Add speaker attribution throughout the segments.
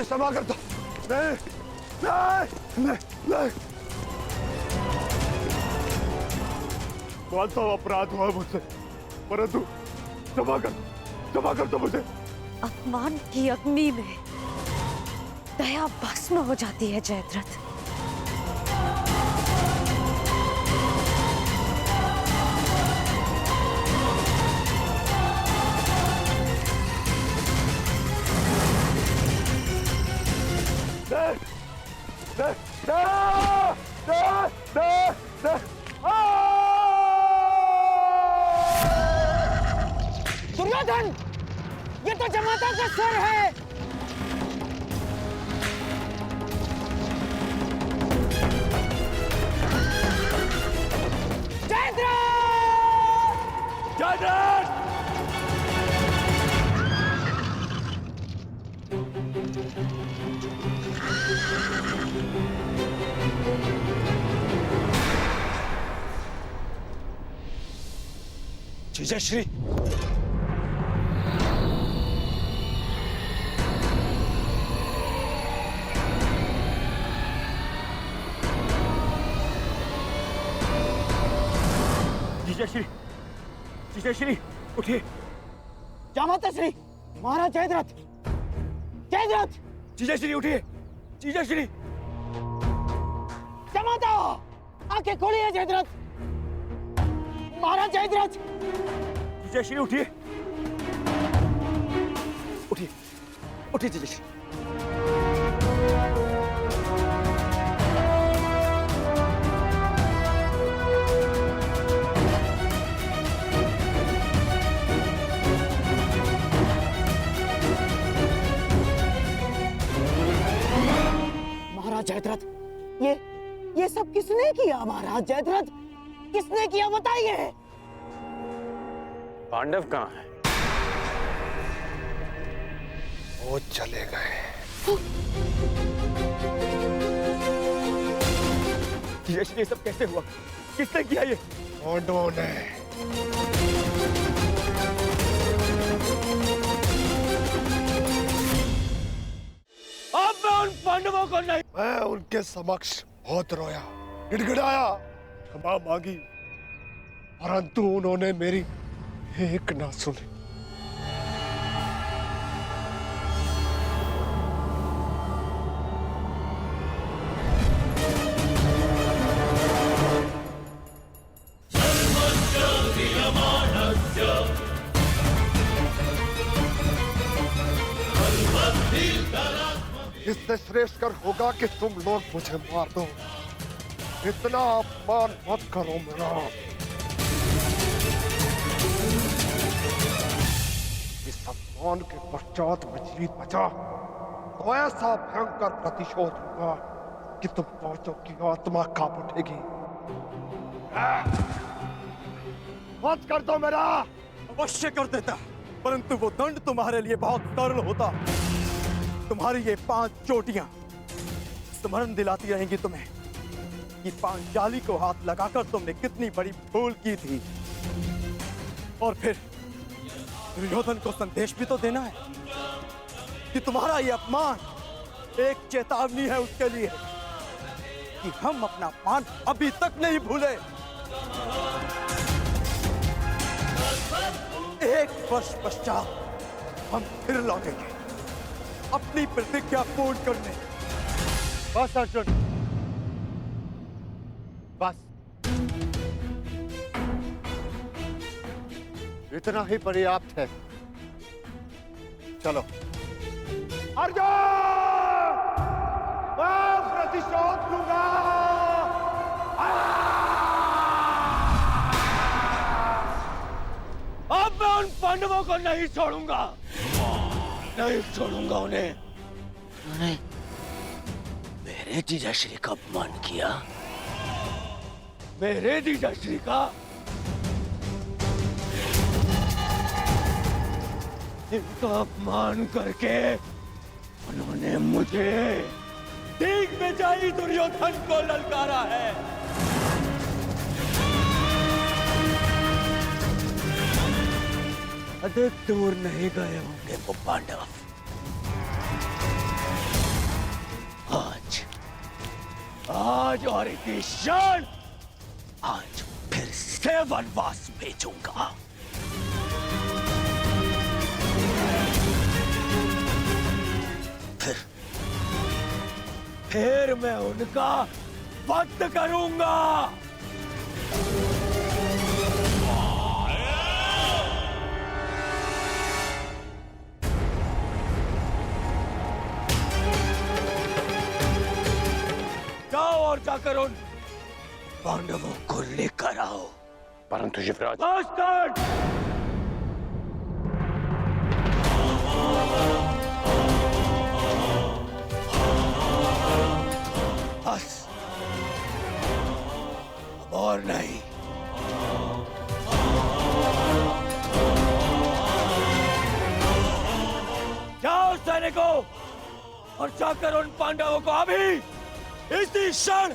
Speaker 1: क्षमा करता नहीं नहीं नहीं नहीं। मानता हूँ अपराध हुआ मुझसे, परंतु क्षमा कर दो मुझे।
Speaker 2: अपमान की अग्नि में दया भस्म हो जाती है जयद्रथ।
Speaker 3: दुर्योधन, ये तो जमाता का स्वर है।
Speaker 1: जयद्रथ!
Speaker 4: जीजाश्री, जीजाश्री, जीजाश्री उठिए।
Speaker 3: जामाता श्री, महाराज जयद्रथ, जयद्रथ!
Speaker 4: जीजाश्री उठिए, जीजाश्री।
Speaker 3: जामाता, आंखें खोलिए जयद्रथ, महाराज जयद्रथ।
Speaker 4: जीजाश्री उठिए, उठिए, उठिए जीजाश्री।
Speaker 3: महाराज जयद्रथ, ये सब किसने किया? महाराज जयद्रथ, किसने किया बताइए।
Speaker 4: पांडव कहाँ है?
Speaker 1: वो चले गए।
Speaker 4: जीजाश्री, ये सब कैसे हुआ? किसने किया ये?
Speaker 1: पांडवों ने।
Speaker 4: अब मैं उन पांडवों को नहीं।
Speaker 1: मैं उनके समक्ष बहुत रोया, गिड़गिड़ाया, क्षमा मांगी, परंतु उन्होंने मेरी एक ना सुनी। इससे श्रेष्ठ कर होगा कि तुम लोग मुझे मार दो। इतना अपमान मत करो मेरा। इस अपमान के पश्चात मैं जीत बचा तो ऐसा भयंकर प्रतिशोध होगा कि तुम पांचों की आत्मा कांप उठेगी। मत कर दो मेरा।
Speaker 4: अवश्य कर देता, परंतु वो दंड तुम्हारे लिए बहुत सरल होता। तुम्हारी ये 5 चोटियां स्मरण दिलाती रहेंगी तुम्हें कि पांचाली को हाथ लगाकर तुमने कितनी बड़ी भूल की थी। और फिर दुर्योधन को संदेश भी तो देना है कि तुम्हारा ये अपमान एक चेतावनी है उसके लिए कि हम अपना अपमान अभी तक नहीं भूले। 1 वर्ष पश्चात हम फिर लौटेंगे अपनी प्रतिज्ञा पूर्ण करने।
Speaker 1: बस अर्जुन, बस इतना ही पर्याप्त है। चलो। अर्जुन, मैं प्रतिशोध लूंगा।
Speaker 4: अब मैं उन पांडवों को नहीं छोड़ूंगा, नहीं छोड़ूंगा उन्हें।
Speaker 5: उन्होंने मेरे जीजाश्री का अपमान किया।
Speaker 4: मेरे जीजाश्री का? इनका अपमान करके उन्होंने मुझे दिग्विजयी दुर्योधन को ललकारा है। अधिक दूर नहीं गए होंगे वो पांडव।
Speaker 5: युवराज और इनकी शान आज फिर से वनवास भेजूंगा। फिर मैं उनका वध करूंगा। जाओ और जाकर उन पांडवों को लेकर आओ।
Speaker 6: परंतु युवराज,
Speaker 5: बास्टर्ड! बस, अब और नहीं। जाओ सैनिकों और जाकर उन पांडवों को अभी इसी क्षण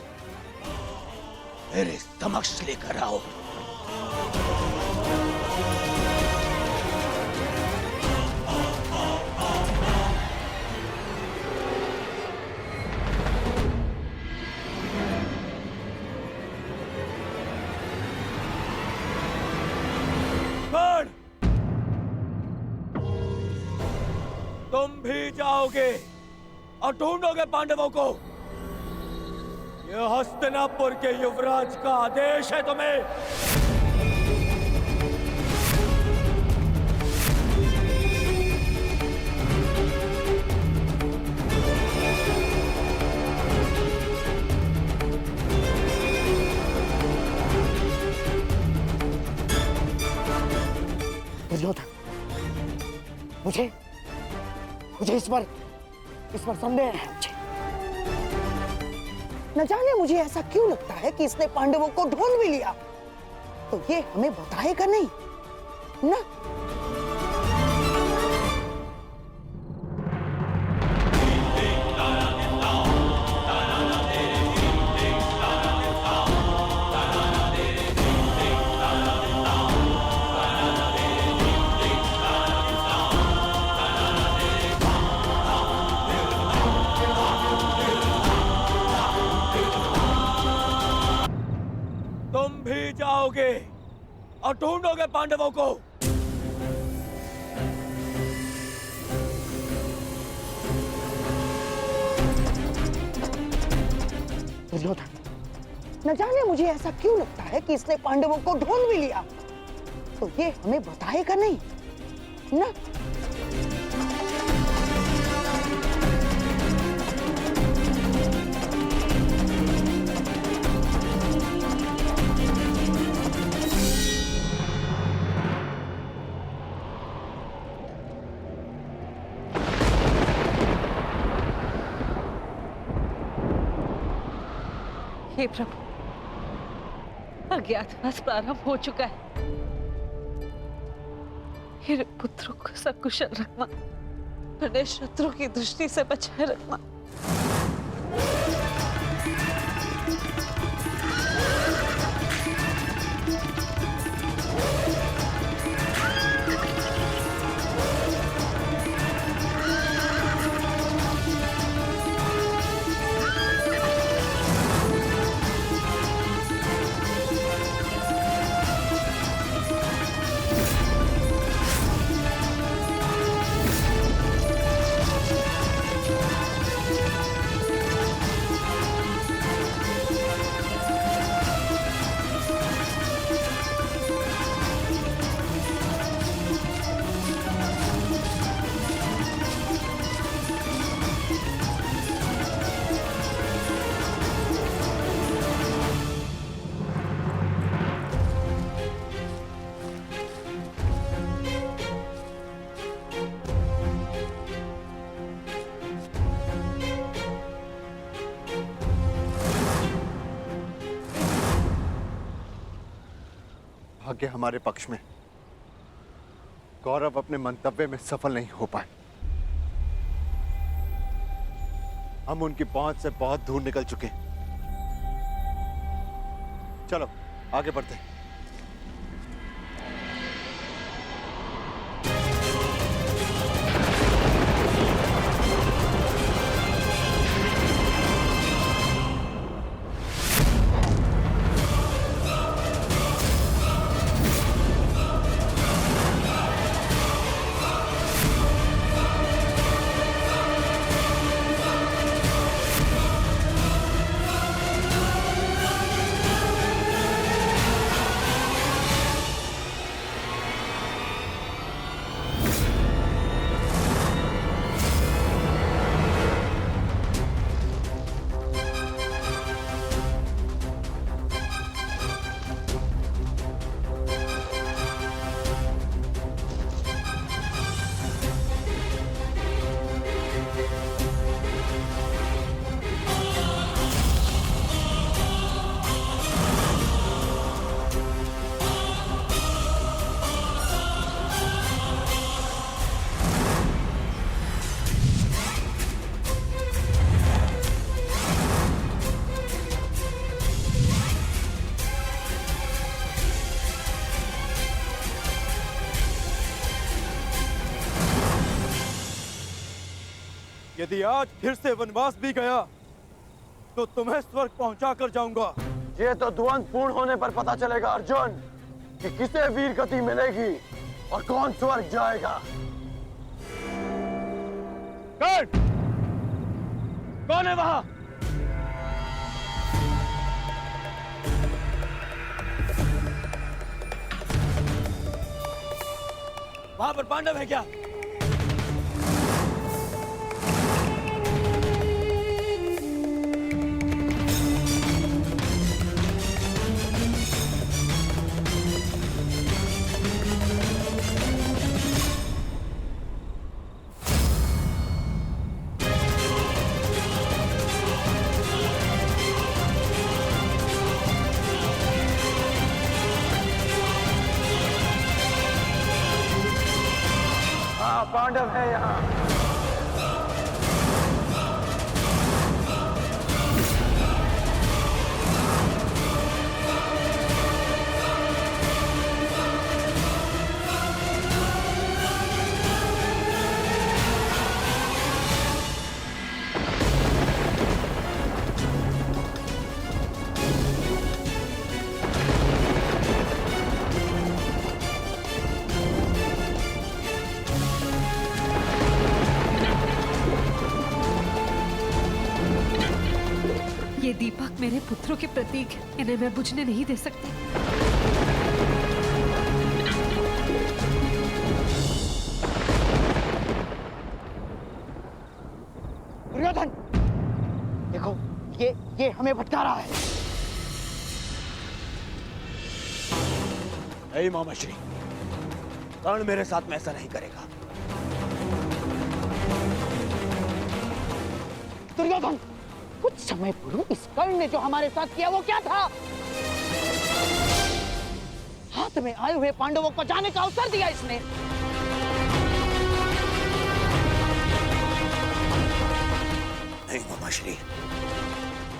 Speaker 5: मेरे समक्ष लेकर आओ। कौन? तुम भी जाओगे और ढूंढोगे पांडवों को। यह हस्तिनापुर के युवराज का आदेश है तुम्हें।
Speaker 3: दुर्योधन, मुझे मुझे इस पर संदेह है। मुझे न जाने मुझे ऐसा क्यों लगता है कि इसने पांडवों को ढूंढ भी लिया, तो ये हमें बताएगा नहीं ना।
Speaker 5: तुम भी जाओगे और ढूंढोगे पांडवों को।
Speaker 3: दुर्योधन, न जाने मुझे ऐसा क्यों लगता है कि इसने पांडवों को ढूंढ भी लिया, तो ये हमें बताएगा नहीं ना।
Speaker 2: हे प्रभु, अज्ञातवास प्रारंभ हो चुका है। मेरे पुत्रों को सकुशल रखना, अपने शत्रु की दृष्टि से बचाए रखना।
Speaker 1: भाग्य हमारे पक्ष में। गौरव अपने मंतव्य में सफल नहीं हो पाए। हम उनकी पहुंच से बहुत दूर निकल चुके हैं। चलो आगे बढ़ते हैं।
Speaker 4: यदि आज फिर से वनवास भी गया तो तुम्हें स्वर्ग पहुंचा कर जाऊंगा।
Speaker 6: ये तो द्वंद पूर्ण होने पर पता चलेगा अर्जुन कि किसे वीर गति मिलेगी और कौन स्वर्ग जाएगा।
Speaker 5: कौन है वहां? वहां पर पांडव है क्या?
Speaker 6: हाँ, पांडव है यहाँ।
Speaker 7: ये दीपक मेरे पुत्रों के प्रतीक है, इन्हें मैं बुझने नहीं दे सकती।
Speaker 3: दुर्योधन, देखो ये हमें भटका रहा है।
Speaker 5: नहीं मामाश्री, कर्ण मेरे साथ में ऐसा नहीं करेगा।
Speaker 3: दुर्योधन, कुछ समय पूर्व इस कर्ण ने जो हमारे साथ किया वो क्या था? हाथ में आए हुए पांडवों को जाने का अवसर दिया इसने।
Speaker 5: नहीं मामाश्री।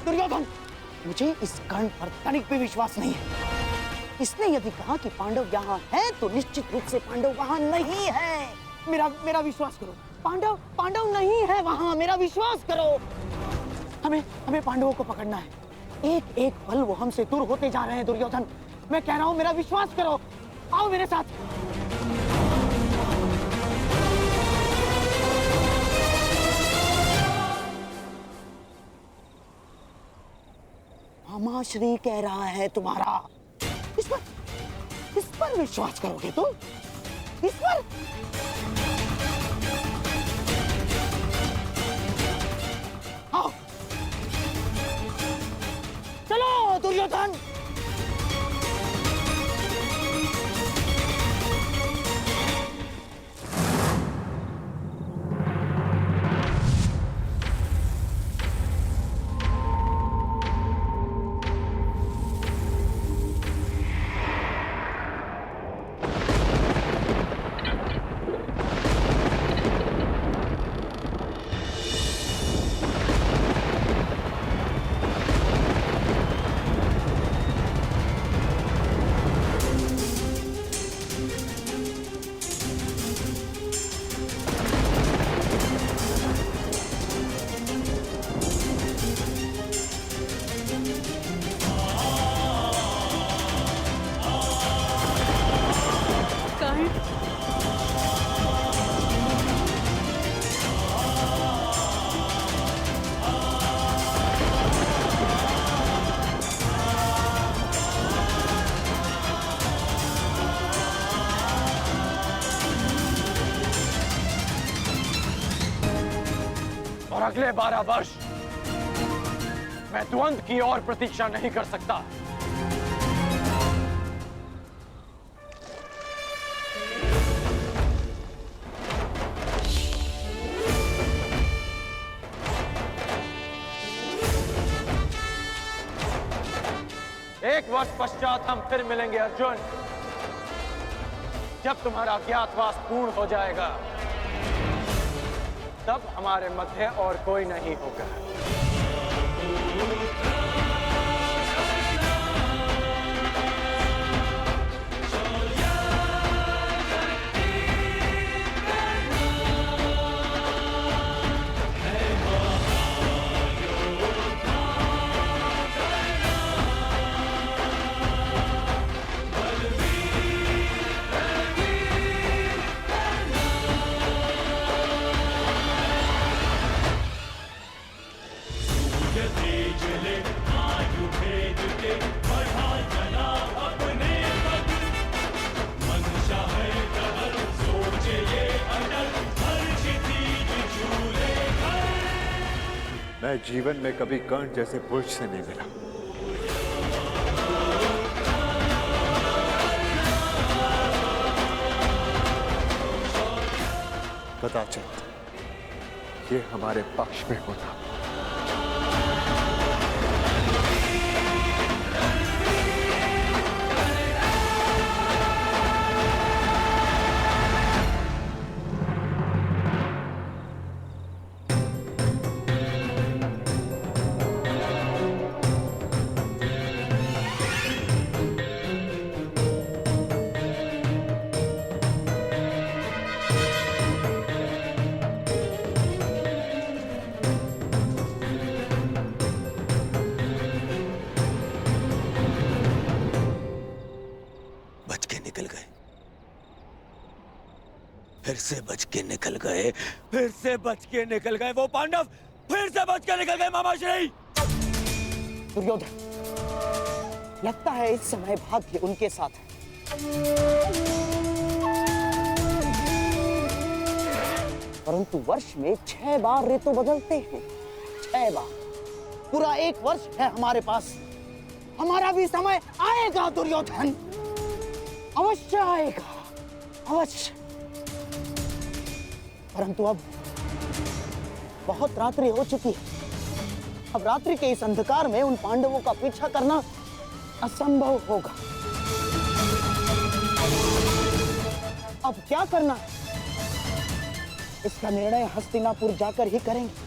Speaker 3: दुर्योधन, मुझे इस कर्ण पर तनिक भी विश्वास नहीं है। इसने यदि कहा कि पांडव यहाँ हैं, तो निश्चित रूप से पांडव वहाँ नहीं है। मेरा विश्वास करो, पांडव नहीं है वहाँ, मेरा विश्वास करो। हमें पांडवों को पकड़ना है। एक एक पल वो हमसे दूर होते जा रहे हैं। दुर्योधन, मैं कह रहा हूँ, मेरा विश्वास करो, आओ मेरे साथ। मामाश्री कह रहा है तुम्हारा, इस पर विश्वास करोगे तुम? इस पर? आओ, चलो दुर्योधन।
Speaker 6: अगले 12 वर्ष मैं द्वंद की और प्रतीक्षा नहीं कर सकता। एक वर्ष पश्चात हम फिर मिलेंगे अर्जुन, जब तुम्हारा अज्ञातवास पूर्ण हो जाएगा, तब हमारे मध्य और कोई नहीं होगा।
Speaker 8: मैं जीवन में कभी कर्ण जैसे पुरुष से नहीं मिला। कदाचित ये हमारे पक्ष में होता।
Speaker 5: फिर से बच के निकल गए, फिर से बच के निकल गए वो पांडव, फिर से बच के निकल गए मामाश्री।
Speaker 3: दुर्योधन, लगता है इस समय भाग्य उनके साथ है। परंतु वर्ष में 6 बार ऋतु बदलते हैं, 6 बार। पूरा 1 वर्ष है हमारे पास। हमारा भी समय आएगा दुर्योधन, अवश्य आएगा, अवश्य। परंतु अब बहुत रात्रि हो चुकी है। अब रात्रि के इस अंधकार में उन पांडवों का पीछा करना असंभव होगा। अब क्या करना है, इसका निर्णय हस्तिनापुर जाकर ही करेंगे।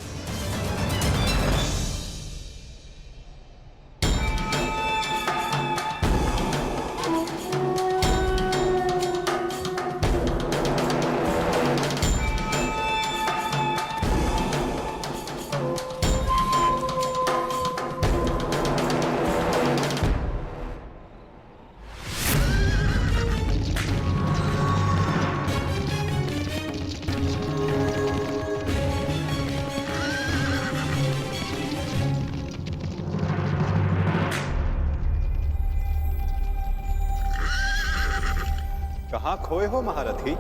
Speaker 8: कहां खोए हो महारथी?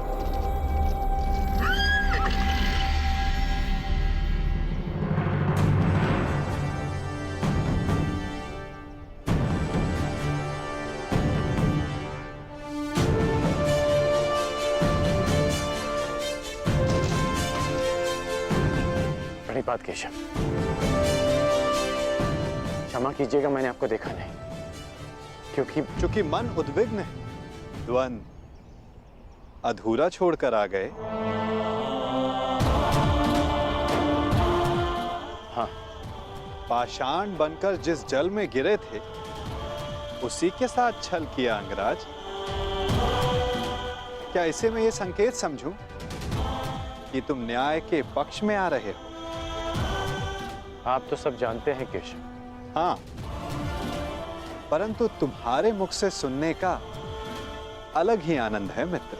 Speaker 6: प्रणिपात केशव, क्षमा कीजिएगा, मैंने आपको देखा नहीं।
Speaker 8: क्योंकि मन उद्विग्न है, द्वंद अधूरा छोड़कर आ गए।
Speaker 6: हाँ,
Speaker 8: पाषाण बनकर जिस जल में गिरे थे उसी के साथ छल किया अंगराज। क्या इसे मैं ये संकेत समझूं कि तुम न्याय के पक्ष में आ रहे हो?
Speaker 6: आप तो सब जानते हैं केशव।
Speaker 8: हाँ, परंतु तुम्हारे मुख से सुनने का अलग ही आनंद है मित्र।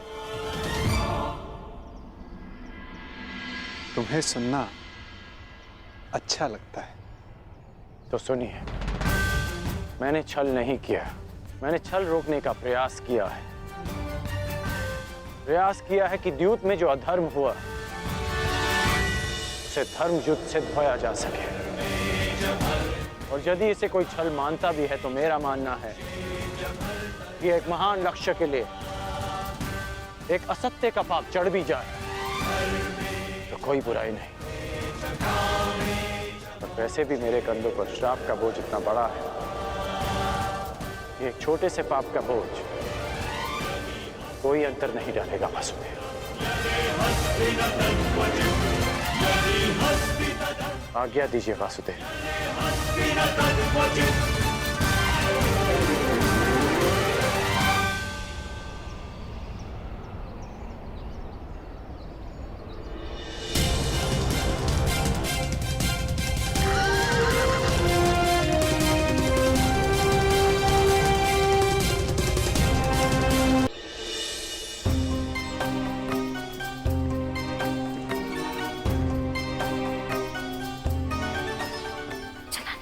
Speaker 8: तुम्हें सुनना अच्छा लगता है।
Speaker 6: तो सुनिए, मैंने छल नहीं किया, मैंने छल रोकने का प्रयास किया है। प्रयास किया है कि द्यूत में जो अधर्म हुआ उसे धर्म युद्ध से धोया जा सके। और यदि इसे कोई छल मानता भी है तो मेरा मानना है कि एक महान लक्ष्य के लिए एक असत्य का पाप चढ़ भी जाए तो कोई बुराई नहीं। पर वैसे भी मेरे कंधों पर श्राप का बोझ इतना बड़ा है कि एक छोटे से पाप का बोझ कोई अंतर नहीं डालेगा वासुदेव। आज्ञा दीजिए वासुदेव।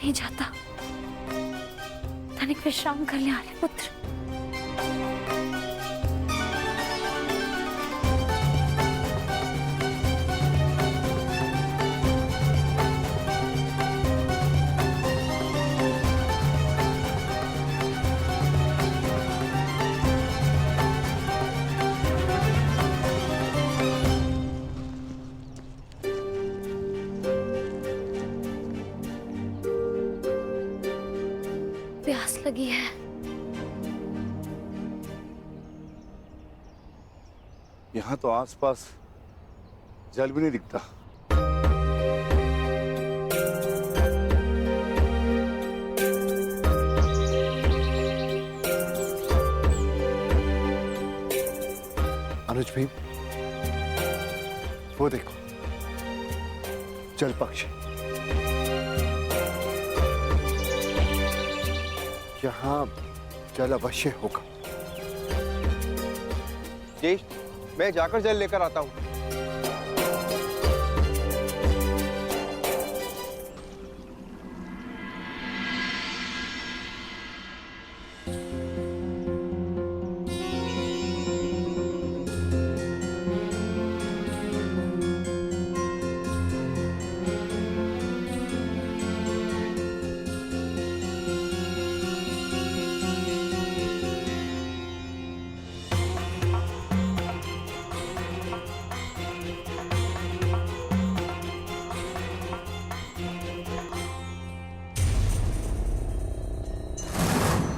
Speaker 2: नहीं जाता। तनिक विश्राम कर ले आर्य पुत्र। प्यास लगी है।
Speaker 9: यहाँ तो आसपास जल भी नहीं दिखता। अनुज भाई, वो देखो, जल पक्षी। यहाँ जल अवश्य होगा।
Speaker 10: जी, मैं जाकर जल लेकर आता हूँ।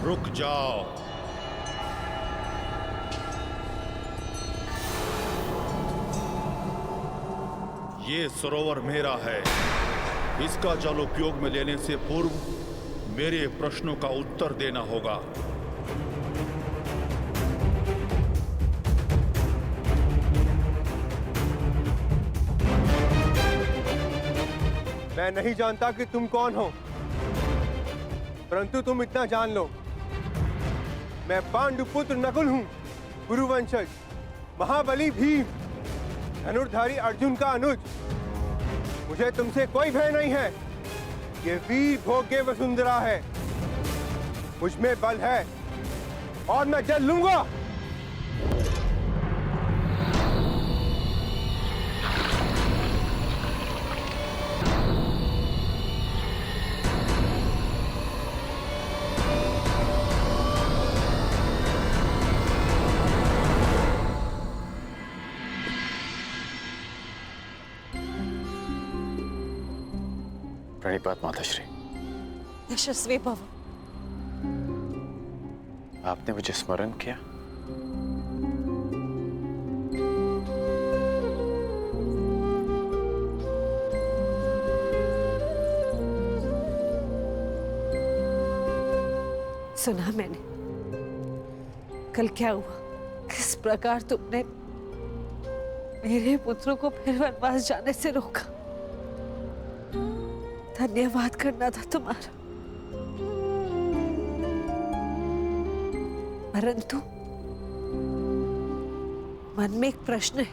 Speaker 11: रुक जाओ। ये सरोवर मेरा है। इसका जल उपयोग में लेने से पूर्व मेरे प्रश्नों का उत्तर देना होगा।
Speaker 10: मैं नहीं जानता कि तुम कौन हो, परंतु तुम इतना जान लो, मैं पांडुपुत्र नकुल हूं, गुरुवंशज, महाबली भीम, धनुर्धारी अर्जुन का अनुज। मुझे तुमसे कोई भय नहीं है। ये वीर भोग्य वसुंधरा है। मुझ में बल है और मैं जल लूंगा।
Speaker 6: प्रणिपात माताश्री।
Speaker 2: यशस्वी भव।
Speaker 6: आपने मुझे स्मरण किया।
Speaker 7: सुना मैंने, कल क्या हुआ, किस प्रकार तुमने मेरे पुत्रों को फिर वनवास जाने से रोका। धन्यवाद करना था तुम्हारा, परंतु मन में एक प्रश्न है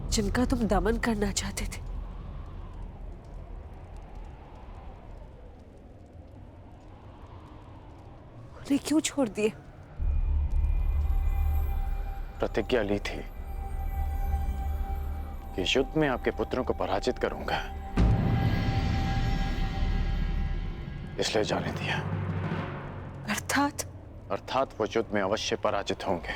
Speaker 7: जिनका तुम दमन करना चाहते थे। उन्हें क्यों छोड़ दिए?
Speaker 6: प्रतिज्ञा ली थी कि युद्ध में आपके पुत्रों को पराजित करूंगा, इसलिए जाने दिया। अर्थात वो युद्ध में अवश्य पराजित होंगे।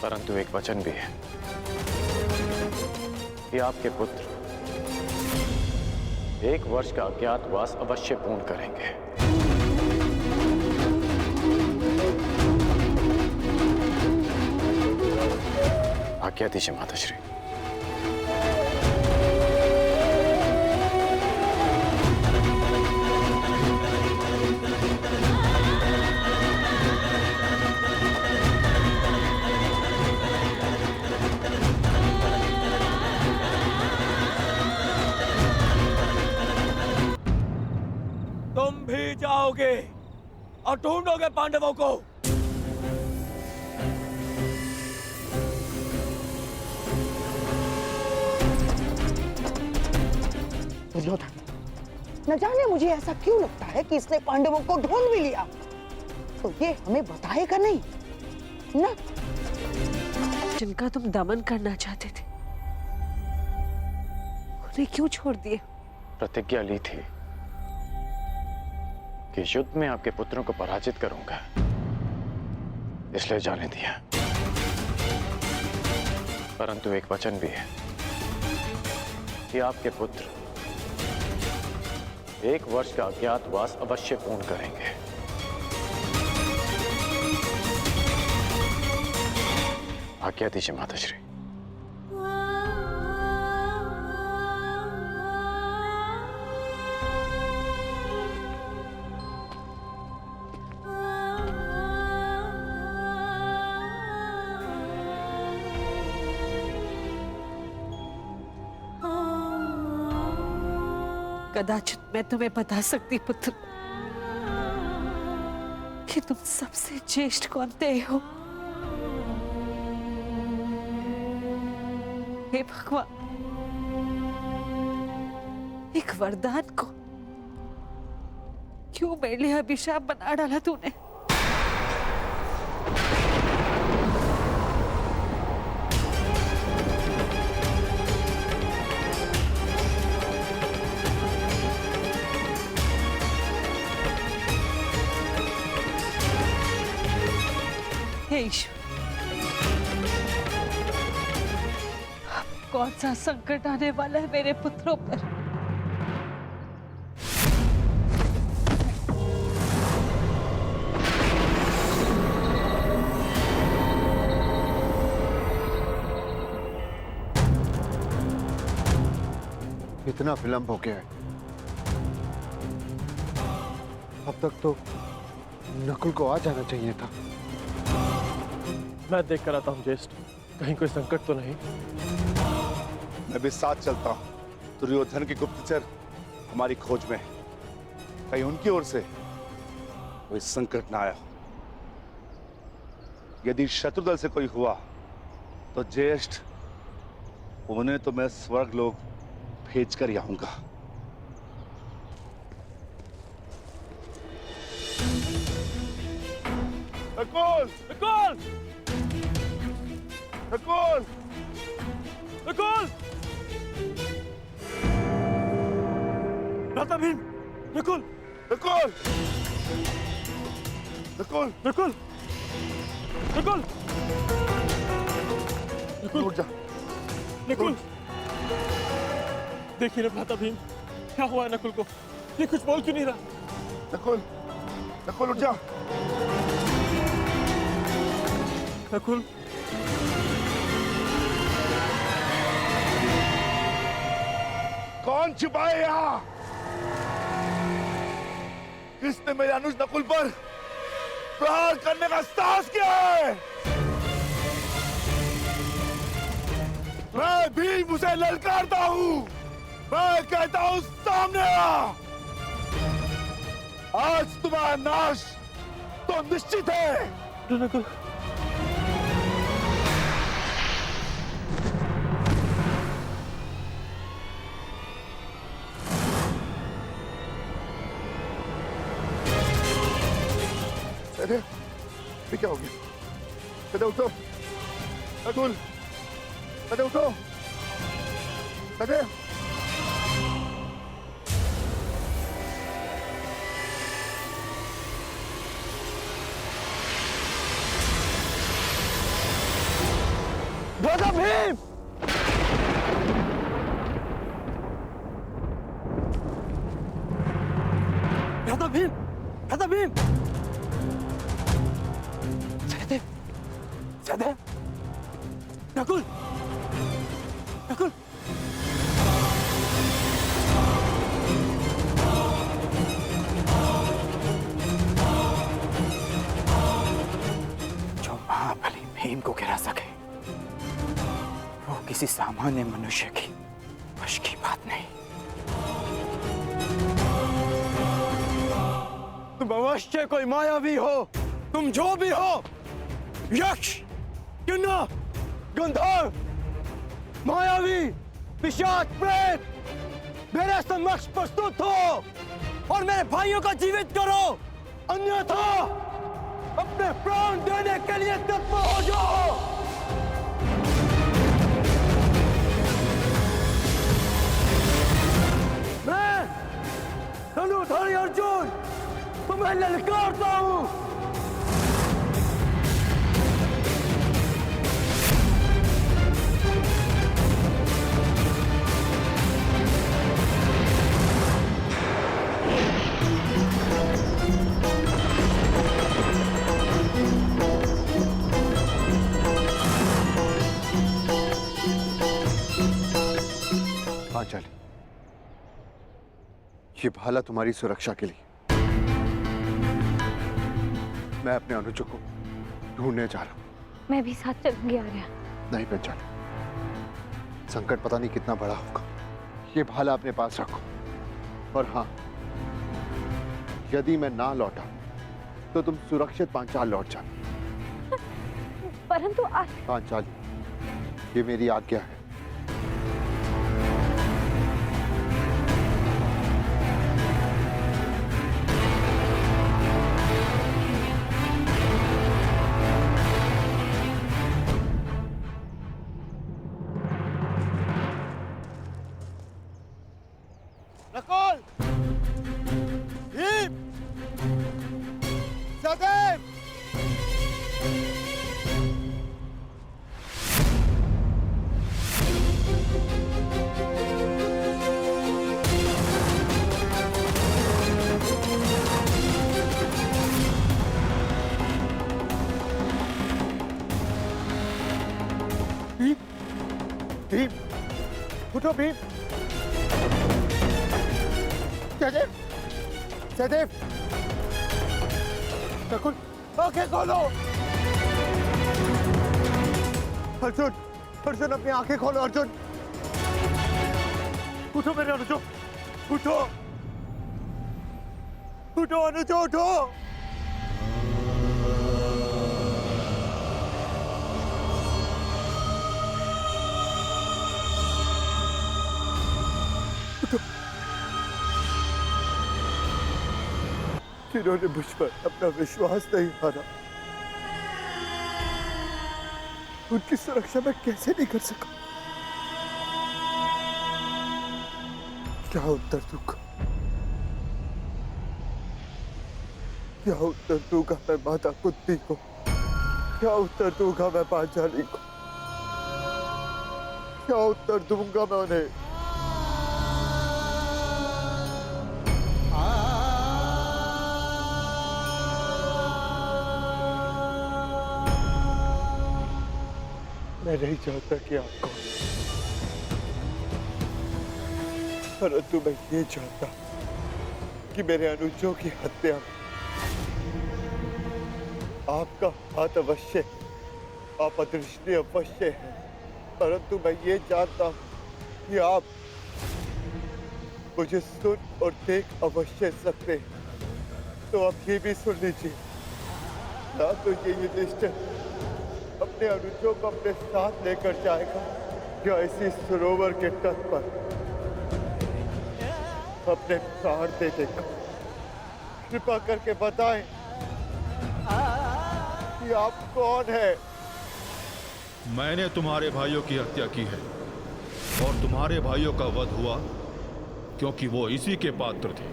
Speaker 6: परंतु एक वचन भी है कि आपके पुत्र 1 वर्ष का अज्ञातवास अवश्य पूर्ण करेंगे। आज्ञा दीजिए माताश्री।
Speaker 5: तुम भी जाओगे और ढूंढोगे पांडवों को।
Speaker 3: न जाने मुझे ऐसा क्यों लगता है कि इसने पांडवों को ढूंढ भी लिया, तो ये हमें बताएगा नहीं ना?
Speaker 7: जिनका तुम दमन करना चाहते थे, उन्हें क्यों छोड़ दिए?
Speaker 6: प्रतिज्ञा ली थी कि युद्ध में आपके पुत्रों को पराजित करूंगा, इसलिए जाने दिया। परंतु एक वचन भी है कि आपके पुत्र 1 वर्ष का अज्ञातवास अवश्य पूर्ण करेंगे। आज्ञा दीजिए माताश्री।
Speaker 7: कदाचित मैं तुम्हें बता सकती पुत्र कि तुम सबसे ज्येष्ठ कौन थे हो। हे भगवान, एक वरदान को क्यों मेरे लिए अभिशाप बना डाला तूने? हे ईश्वर, कौन सा संकट आने वाला है मेरे पुत्रों पर?
Speaker 1: इतना विलंब हो गया है। अब तक तो नकुल को आ जाना चाहिए था।
Speaker 12: मैं देख कर आता हूँ ज्येष्ठ, कहीं कोई संकट तो नहीं।
Speaker 9: मैं भी साथ चलता हूँ। दुर्योधन की गुप्तचर हमारी खोज में है। कहीं उनकी ओर से कोई संकट ना आया हो। यदि शत्रुदल से कोई हुआ तो ज्येष्ठ उन्हें तो मैं स्वर्ग लोक भेज कर ही आऊंगा।
Speaker 12: नकुल! नकुल! नकुल! नकुल! भ्राता भीम! नकुल!
Speaker 9: नकुल! नकुल!
Speaker 12: नकुल! नकुल! नकुल!
Speaker 9: उठ जा।
Speaker 12: नकुल! देखिए ना भ्राता भीम, क्या हुआ है नकुल को? ये कुछ बोल क्यों नहीं रहा?
Speaker 9: नकुल! नकुल उठ जा।
Speaker 12: नकुल!
Speaker 9: कौन छिपाए यहाँ? किसने मेरे अनुज नकुल पर प्रहार करने का साहस किया है? मैं भी मुझे ललकारता हूँ। मैं कहता हूँ सामने आ। आज तुम्हारा नाश तो निश्चित है।
Speaker 12: नकुल!
Speaker 9: ये क्या हो गया? कदे उठो। नकुल, कदे उठो। कदे।
Speaker 12: भ्राता भीम! भ्राता भीम! भ्राता भीम! सहदेव! सहदेव! नकुल! नकुल!
Speaker 3: जो महाबली भीम को गिरा सके वो किसी सामान्य मनुष्य की वश की बात नहीं।
Speaker 4: तुम अवश्य कोई मायावी हो। तुम जो भी हो, यक्ष, किन्नर, गंधर्व, मायावी, पिशाच, प्रेत,
Speaker 5: मेरे समक्ष प्रस्तुत हो और मेरे भाइयों को जीवित करो, अन्यथा अपने प्राण देने के लिए तत्पर हो जाओ। मैं धनुर्धारी अर्जुन तुम्हें ललकारता हूं।
Speaker 9: पांचाली, ये भाला तुम्हारी सुरक्षा के लिए। मैं अपने अनुजों को ढूंढने जा रहा हूं।
Speaker 2: मैं भी साथ चलूंगी आर्या।
Speaker 9: नहीं पांचाली, संकट पता नहीं कितना बड़ा होगा। ये भाला अपने पास रखो। और हाँ, यदि मैं ना लौटा तो तुम सुरक्षित पांचाल लौट जाना।
Speaker 2: परंतु
Speaker 9: पांचाली, ये मेरी आज्ञा है।
Speaker 4: नकुल, भीम, सहदेव, भीम, उठो भीम। सहदेव, सहदेव, नकुल, आंखें खोलो। अर्जुन, अर्जुन अपनी आंखें खोलो। अर्जुन, उठो मेरे अनुजो, उठो, उठो अनुजो, उठो। जिन्होंने मुझ पर अपना विश्वास नहीं हारा, उनकी सुरक्षा मैं कैसे नहीं कर सका? क्या उत्तर दूंगा? क्या उत्तर दूंगा मैं माता कुंती को? क्या उत्तर दूंगा मैं पांचाली को? क्या उत्तर दूंगा मैं उन्हें? मैं नहीं चाहता कि आप कहो, परंतु मैं ये चाहता कि मेरे अनुजों की हत्या में आपका हाथ अवश्य, आप अदृश्य अवश्य है, परंतु मैं ये जानता हूं कि आप मुझे सुन और देख अवश्य सकते हैं। तो आप ये भी सुन लीजिए, ना तो ये युधिष्ठिर अपने अनुजों को अपने साथ लेकर जाएगा या इसी सरोवर के तट पर अपने प्राण दे देगा। कृपा करके बताएं कि आप कौन है?
Speaker 11: मैंने तुम्हारे भाइयों की हत्या की है और तुम्हारे भाइयों का वध हुआ क्योंकि वो इसी के पात्र थे।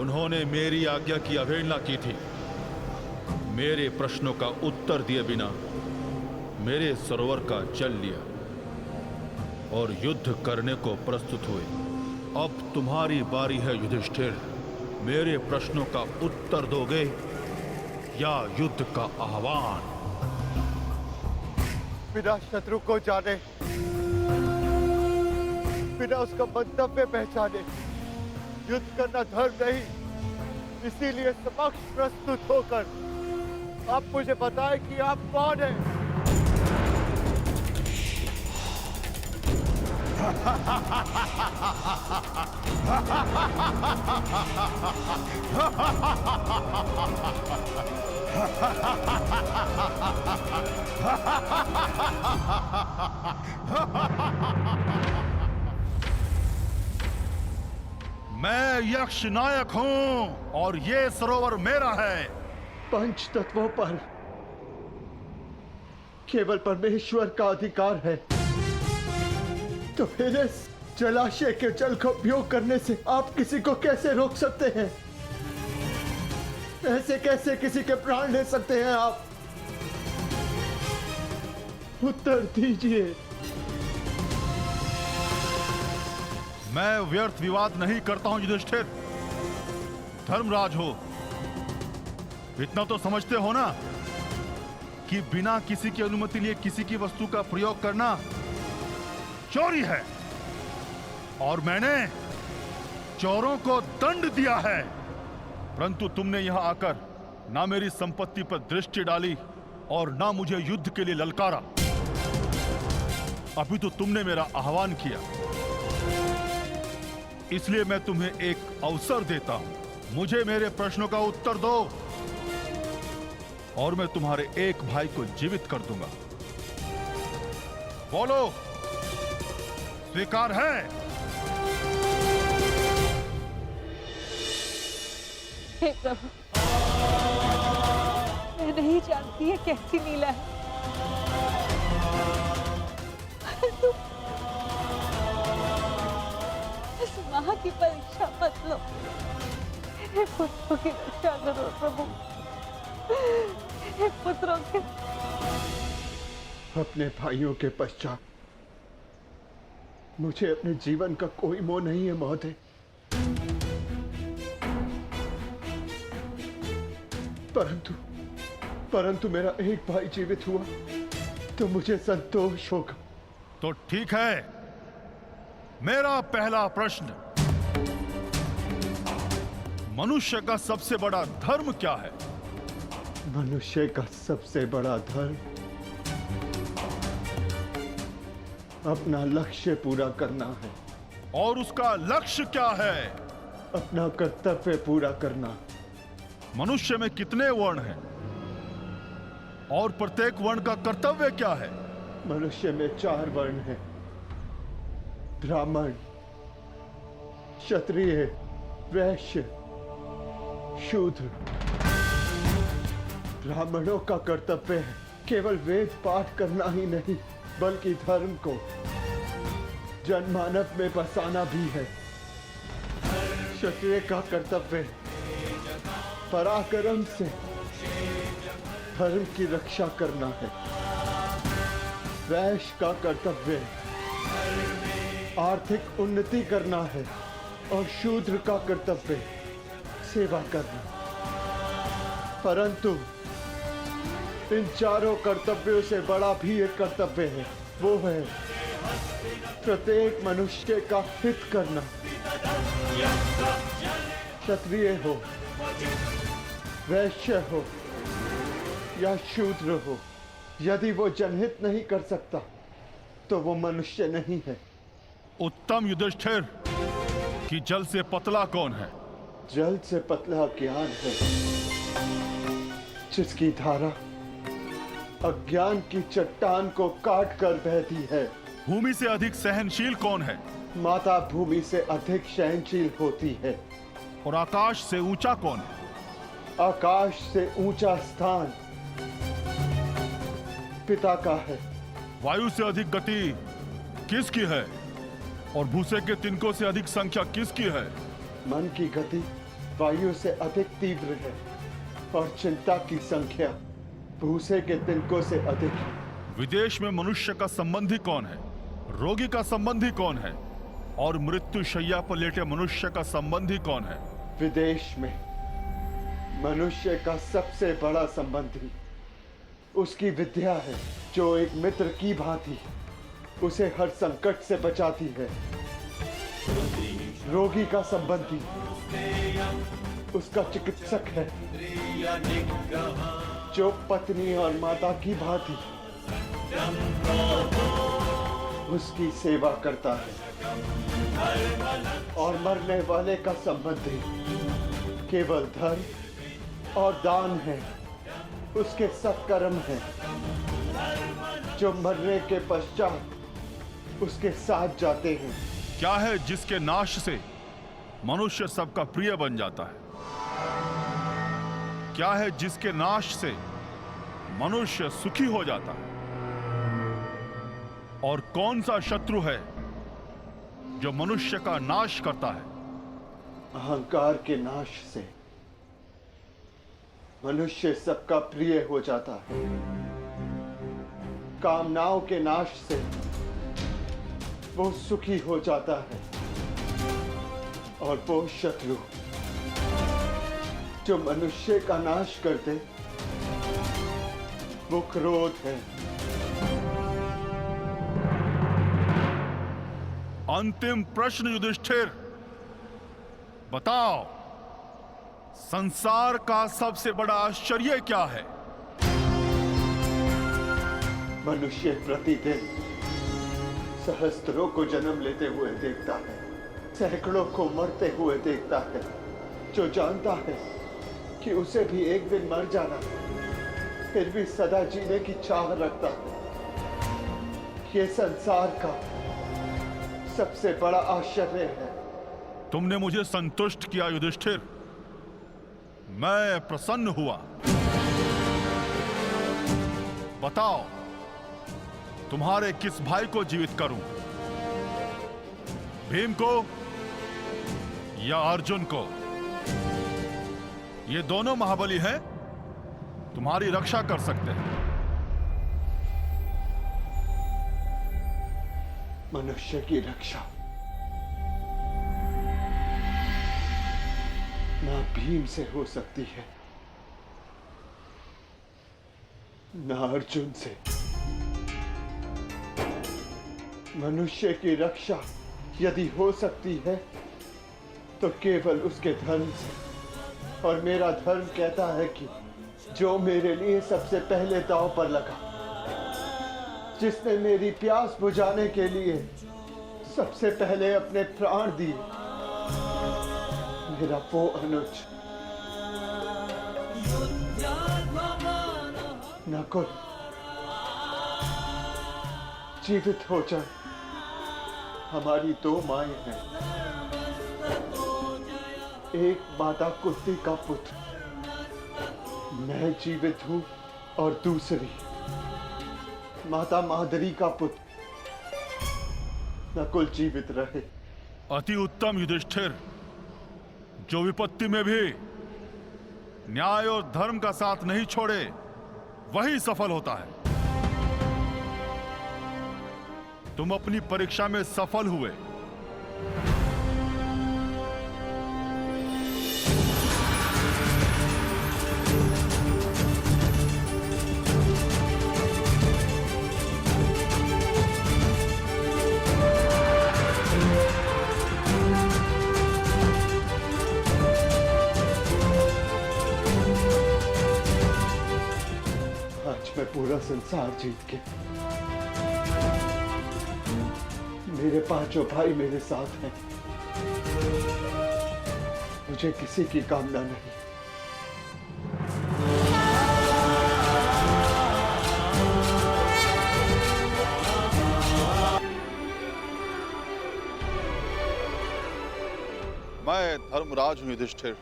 Speaker 11: उन्होंने मेरी आज्ञा की अवहेलना की थी। मेरे प्रश्नों का उत्तर दिए बिना मेरे सरोवर का जल लिया और युद्ध करने को प्रस्तुत हुए। अब तुम्हारी बारी है युधिष्ठिर। मेरे प्रश्नों का उत्तर दोगे या युद्ध का आह्वान?
Speaker 4: बिना शत्रु को जाने, बिना उसका मंतव्य पहचाने युद्ध करना धर्म नहीं। इसीलिए समक्ष प्रस्तुत होकर आप मुझे बताएं कि आप कौन हैं।
Speaker 11: मैं यक्ष नायक हूं और ये सरोवर मेरा है।
Speaker 13: पंच तत्वों पर केवल परमेश्वर का अधिकार है, तो फिर इस जलाशय के जल का उपयोग करने से आप किसी को कैसे रोक सकते हैं? ऐसे कैसे किसी के प्राण ले सकते हैं आप? उत्तर दीजिए।
Speaker 11: मैं व्यर्थ विवाद नहीं करता हूं युधिष्ठिर। धर्मराज हो, इतना तो समझते हो ना कि बिना किसी की अनुमति लिए किसी की वस्तु का प्रयोग करना चोरी है, और मैंने चोरों को दंड दिया है। परंतु तुमने यहां आकर ना मेरी संपत्ति पर दृष्टि डाली और ना मुझे युद्ध के लिए ललकारा। अभी तो तुमने मेरा आह्वान किया, इसलिए मैं तुम्हें एक अवसर देता हूं। मुझे मेरे प्रश्नों का उत्तर दो और मैं तुम्हारे एक भाई को जीवित कर दूंगा। बोलो, स्वीकार है?
Speaker 7: हे प्रभु, मैं नहीं जानती है कैसी लीला है, परंतु इस मां की परीक्षा मत लो। मेरे पुत्रों की रक्षा करो प्रभु, मेरे पुत्रों के।
Speaker 13: अपने भाइयों के पश्चात मुझे अपने जीवन का कोई मोह नहीं है महोदय। परंतु मेरा एक भाई जीवित हुआ तो मुझे संतोष होगा।
Speaker 11: तो ठीक है, मेरा पहला प्रश्न, मनुष्य का सबसे बड़ा धर्म क्या है?
Speaker 13: मनुष्य का सबसे बड़ा धर्म अपना लक्ष्य पूरा करना है।
Speaker 11: और उसका लक्ष्य क्या है?
Speaker 13: अपना कर्तव्य पूरा करना।
Speaker 11: मनुष्य में कितने वर्ण हैं और प्रत्येक वर्ण का कर्तव्य क्या है?
Speaker 13: मनुष्य में 4 वर्ण हैं, ब्राह्मण, क्षत्रिय, वैश्य, शूद्र। ब्राह्मणों का कर्तव्य है केवल वेद पाठ करना ही नहीं, बल्कि धर्म को जनमानव में बसाना भी है। क्षत्रिय का कर्तव्य पराक्रम से धर्म की रक्षा करना है। वैश्य का कर्तव्य आर्थिक उन्नति करना है और शूद्र का कर्तव्य सेवा करना। परंतु इन चारों कर्तव्यों से बड़ा भी एक कर्तव्य है, वो है प्रत्येक मनुष्य का हित करना। क्षत्रिय हो, वैश्य हो या शूद्र हो, यदि वो जनहित नहीं कर सकता तो वो मनुष्य नहीं है।
Speaker 11: उत्तम युधिष्ठिर, कि जल से पतला कौन है?
Speaker 13: जल से पतला ज्ञान है, जिसकी धारा अज्ञान की चट्टान को काट कर बहती है।
Speaker 11: भूमि से अधिक सहनशील कौन है?
Speaker 13: माता भूमि से अधिक सहनशील होती है।
Speaker 11: और आकाश से ऊंचा कौन है?
Speaker 13: आकाश से ऊंचा स्थान पिता का है।
Speaker 11: वायु से अधिक गति किसकी है? और भूसे के तिनकों से अधिक संख्या किसकी है?
Speaker 13: मन की गति वायु से अधिक तीव्र है और चिंता की संख्या भूसे के तिनकों से अधिक है।
Speaker 11: विदेश में मनुष्य का संबंधी कौन है? रोगी का संबंधी कौन है? और मृत्यु शैया पर लेटे मनुष्य का संबंधी कौन है?
Speaker 13: विदेश में मनुष्य का सबसे बड़ा संबंधी उसकी विद्या है, जो एक मित्र की भांति उसे हर संकट से बचाती है। रोगी का संबंधी उसका चिकित्सक है, जो पत्नी और माता की भांति उसकी सेवा करता है। और मरने वाले का संबंधी केवल धर्म और दान है, उसके सत्कर्म है, जो मरने के पश्चात उसके साथ जाते हैं।
Speaker 11: क्या है जिसके नाश से मनुष्य सबका प्रिय बन जाता है? क्या है जिसके नाश से मनुष्य सुखी हो जाता है? और कौन सा शत्रु है जो मनुष्य का नाश करता है?
Speaker 13: अहंकार के नाश से मनुष्य सबका प्रिय हो जाता है। कामनाओं के नाश से वो सुखी हो जाता है। और वो शत्रु जो मनुष्य का नाश करते, वो क्रोध है।
Speaker 11: अंतिम प्रश्न युधिष्ठिर, बताओ, संसार का सबसे बड़ा आश्चर्य क्या है?
Speaker 13: मनुष्य प्रतिदिन सहस्त्रों को जन्म लेते हुए देखता है, सैकड़ों को मरते हुए देखता है, जो जानता है कि उसे भी एक दिन मर जाना, फिर भी सदा जीने की चाह रखता है। ये संसार का सबसे बड़ा आश्चर्य है।
Speaker 11: तुमने मुझे संतुष्ट किया युधिष्ठिर, मैं प्रसन्न हुआ। बताओ, तुम्हारे किस भाई को जीवित करूं? भीम को या अर्जुन को? ये दोनों महाबली हैं, तुम्हारी रक्षा कर सकते हैं।
Speaker 13: मनुष्य की रक्षा ना भीम से हो सकती है, ना अर्जुन से। मनुष्य की रक्षा यदि हो सकती है तो केवल उसके धर्म से। और मेरा धर्म कहता है कि जो मेरे लिए सबसे पहले दांव पर लगा, जिसने मेरी प्यास बुझाने के लिए सबसे पहले अपने प्राण दिए, मेरा वो अनुज नकुल जीवित हो जाए। हमारी दो माएं हैं, एक माता कुंती का पुत्र मैं जीवित हूं, और दूसरी माता मादरी का पुत्र नकुल जीवित रहे।
Speaker 11: अति उत्तम युधिष्ठिर, जो विपत्ति में भी न्याय और धर्म का साथ नहीं छोड़े, वही सफल होता है। तुम अपनी परीक्षा में सफल हुए।
Speaker 13: मैं पूरा संसार जीत के, मेरे पांचों भाई मेरे साथ हैं, मुझे किसी की कामना नहीं।
Speaker 8: मैं धर्मराज हूं युधिष्ठिर,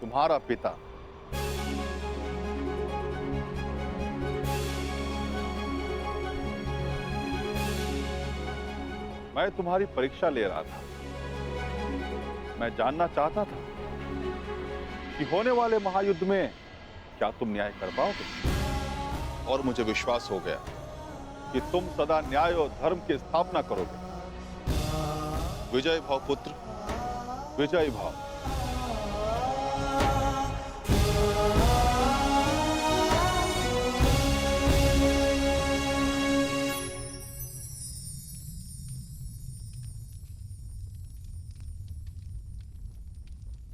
Speaker 8: तुम्हारा पिता। मैं तुम्हारी परीक्षा ले रहा था। मैं जानना चाहता था कि होने वाले महायुद्ध में क्या तुम न्याय कर पाओगे, और मुझे विश्वास हो गया कि तुम सदा न्याय और धर्म की स्थापना करोगे। विजय भाव पुत्र, विजय भाव।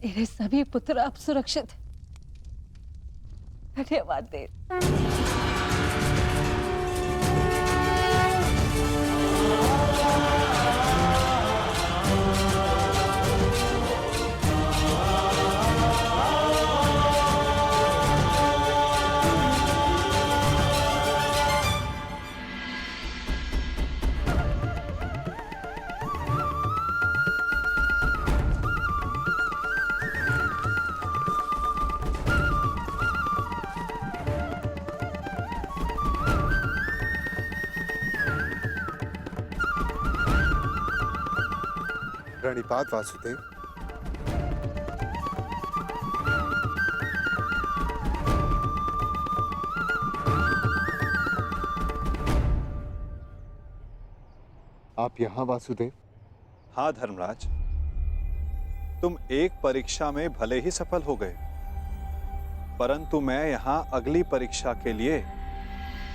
Speaker 7: मेरे सभी पुत्र अब सुरक्षित हैं। धन्यवाद देव।
Speaker 10: प्रणिपात वासुदेव।
Speaker 13: आप यहाँ वासुदेव?
Speaker 8: हाँ धर्मराज, तुम एक परीक्षा में भले ही सफल हो गए, परंतु मैं यहाँ अगली परीक्षा के लिए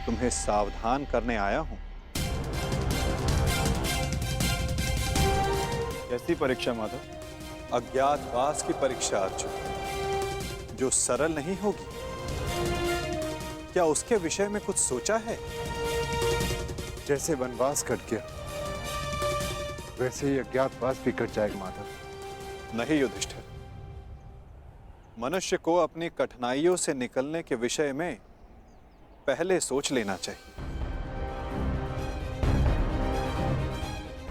Speaker 8: तुम्हें सावधान करने आया हूं।
Speaker 4: कैसी परीक्षा माधव?
Speaker 8: अज्ञातवास की परीक्षा अर्जुन, जो सरल नहीं होगी। क्या उसके विषय में कुछ सोचा है?
Speaker 13: जैसे वनवास कट गया वैसे ही अज्ञातवास भी कट जाएगा माधव।
Speaker 8: नहीं युधिष्ठिर, मनुष्य को अपनी कठिनाइयों से निकलने के विषय में पहले सोच लेना चाहिए,